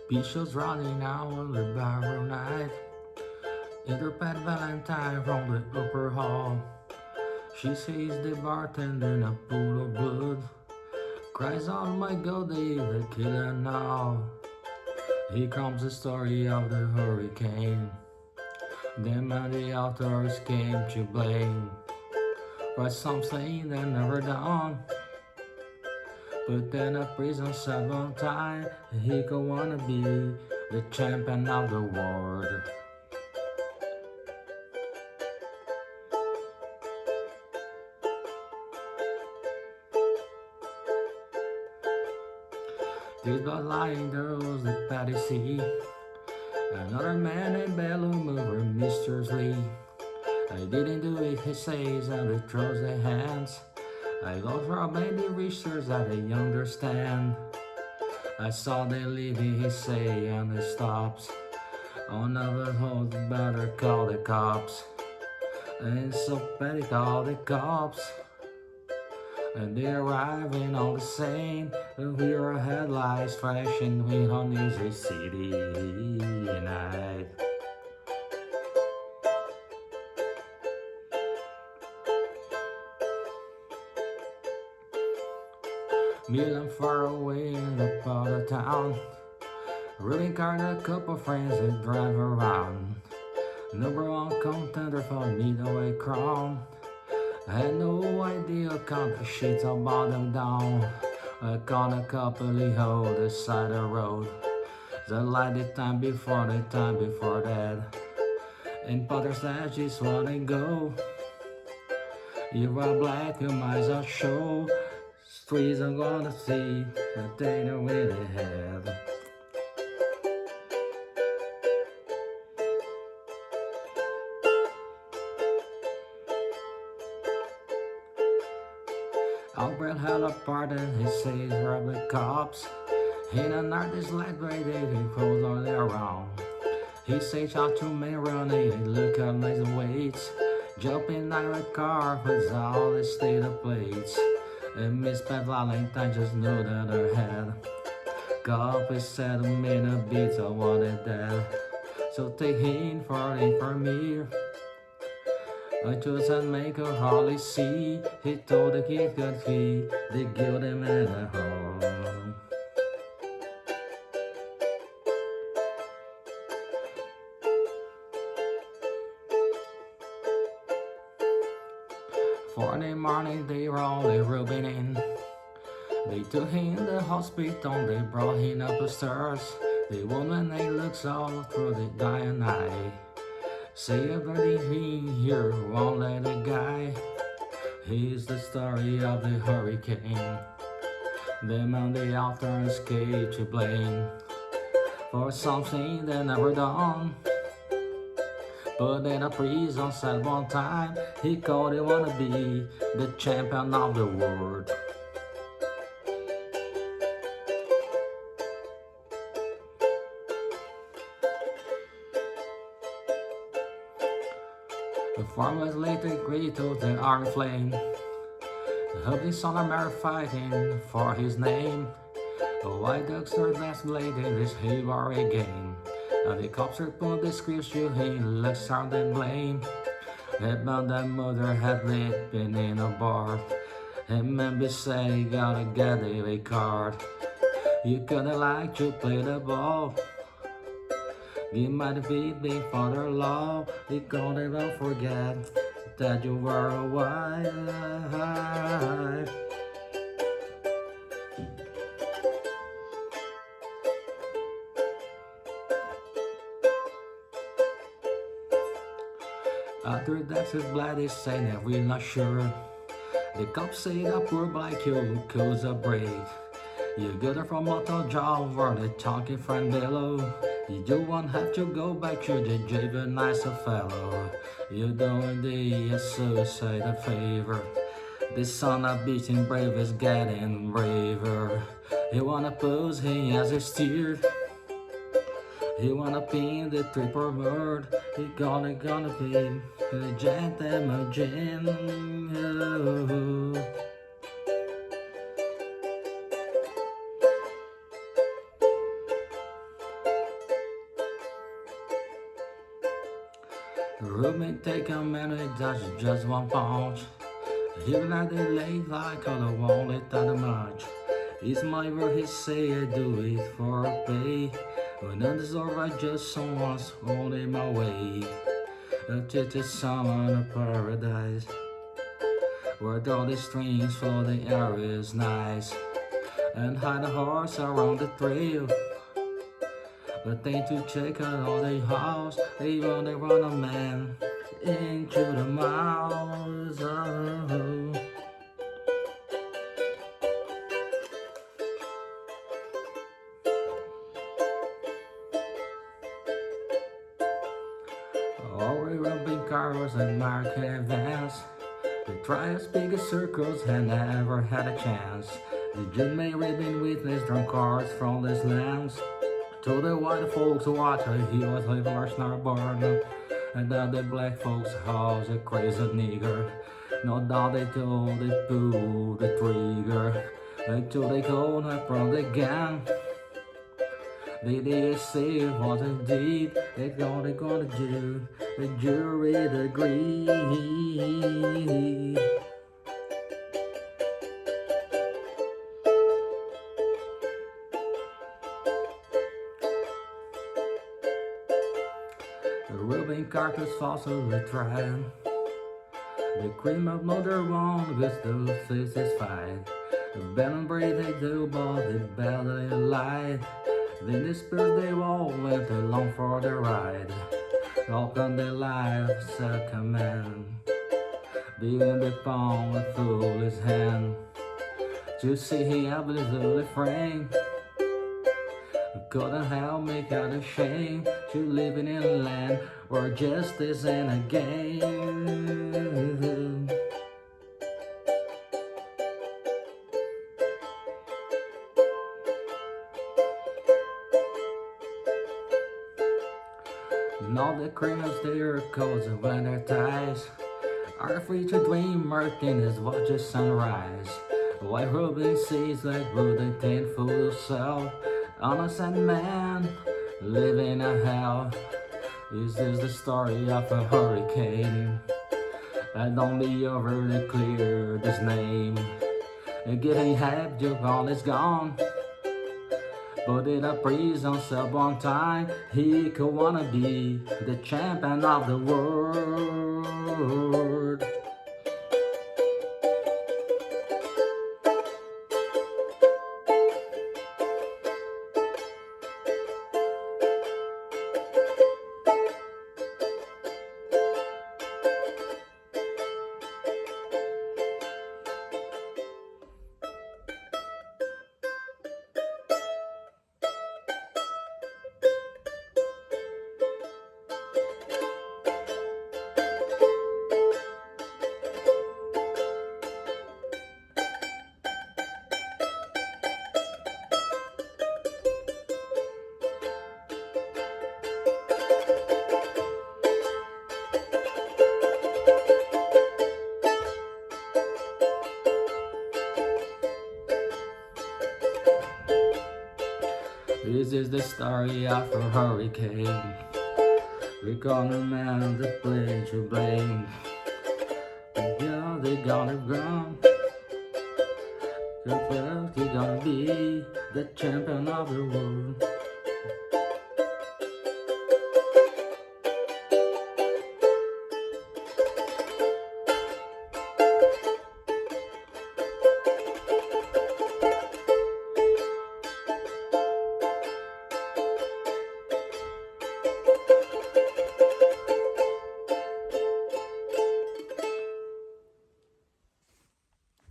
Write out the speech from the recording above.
Beaches running out on the barrow night. Interpret Valentine from the upper hall. She sees the bartender in a pool of blood. Cries, oh my God, they the killer now. Here comes the story of the hurricane. Them and the authors came to blame for something they never done. But then a prison said one time he could wanna be the champion of the world. This blood lying there was the Patty Sea. Another man in Bellow mover, Mr. Lee. I didn't do it, he says, and he throws their hands. I go for many research that they understand. I saw they leaving, he say, and he stops. On other hold, better call the cops. And so better call the cops. And they're arriving on the scene. We hear headlights flashing on New City night. Million far away in the part of town. Really car a couple friends that drive around. Number one contender for middleweight crown. I had no idea count the shit about them down. I caught a couple of hoes the side of the road. The light the time before that. And Potter's that just wanna go. You are black, your eyes are show. Streets are gonna see that they don't really have. Albert had a pardon, he says rob the cops. In an artist library, he pulls all around. He says out to me running, he look at his weights. Jumping out of the car with all the state of plates. And Miss Pat Valentine just knew that her head. Copy said a minute beats, I wanted that. So take him for it for me. I just had make her hardly see. He told the kid could see the guilty man at home. For the morning they were all rubbing in. They took him to the hospital, they brought him up the stairs. The woman they looks all through the dying eye. Say everything here won't let a guy. Here's the story of the hurricane. Them on the altar escape to blame for something they never done. But in a prison said one time he called it wanna be the champion of the world. The 4 months later, agreed to the iron flame. Hope his son are fighting for his name. The white ducks are last blade in this haywire game. And the cops are put the scripts you he looks on the blame. That man that mother had living in a bar. And member say you gotta get a card. You gotta like to play the ball. You might be big father-in-law. You gonna don't forget that you were a wife. After that's his blood is saying that we're not sure. The cops say that poor black you cause a break. You got her from Moto Job or the talking friend below. You don't have to go back to the jail, nice fellow. You're doing the suicide a favor. This son of bitch and brave is getting braver. He wanna pose him as a steer. He wanna pin the triple word. He gonna be a gentleman. Rubin take a minute, that's just one punch. Even at the late like all the won't let that much. It's my word, he say I do it for pay. When I deserve, I just someone's holding my way. A titty summer in a paradise, where all the strings flow, the air is nice. And hide the horse around the trail. But they to check out all the house, they want to run a man into the mouth. Oh. Already rubbing cars and market events. They try to speak in circles and never had a chance. The just may ribbon witness drunk cars from these lands. To the white folks watch, he was like large not born. And then the black folks house a crazy nigger. No doubt they told they pull the trigger. Until they called up from the gang. They did say what they did, they gonna do. The jury agreed. The rubbing carcass falls over the trial. The cream of mother wrong gets those satisfied. The bell and braid they do, but the bell they lied. Then the spurs they all went along for the ride. Walk on the lives a command. Being the palm with full his hand. To see he had his early frame. Couldn't help make out a shame to living in a land where justice ain't a game. All the criminals there cause of their ties are free to dream, Martinez watches sunrise. White Rubin sees like Buddha ten full of self. Innocent man living a hell. Is this the story of a hurricane? And don't be overly clear this name. Getting half joke all is gone. But in a prison cell one time, he could wanna be the champion of the world. This is the story of a hurricane. We're gonna man the plane to blame. Yeah, they're gonna run. You're gonna be the champion of the world.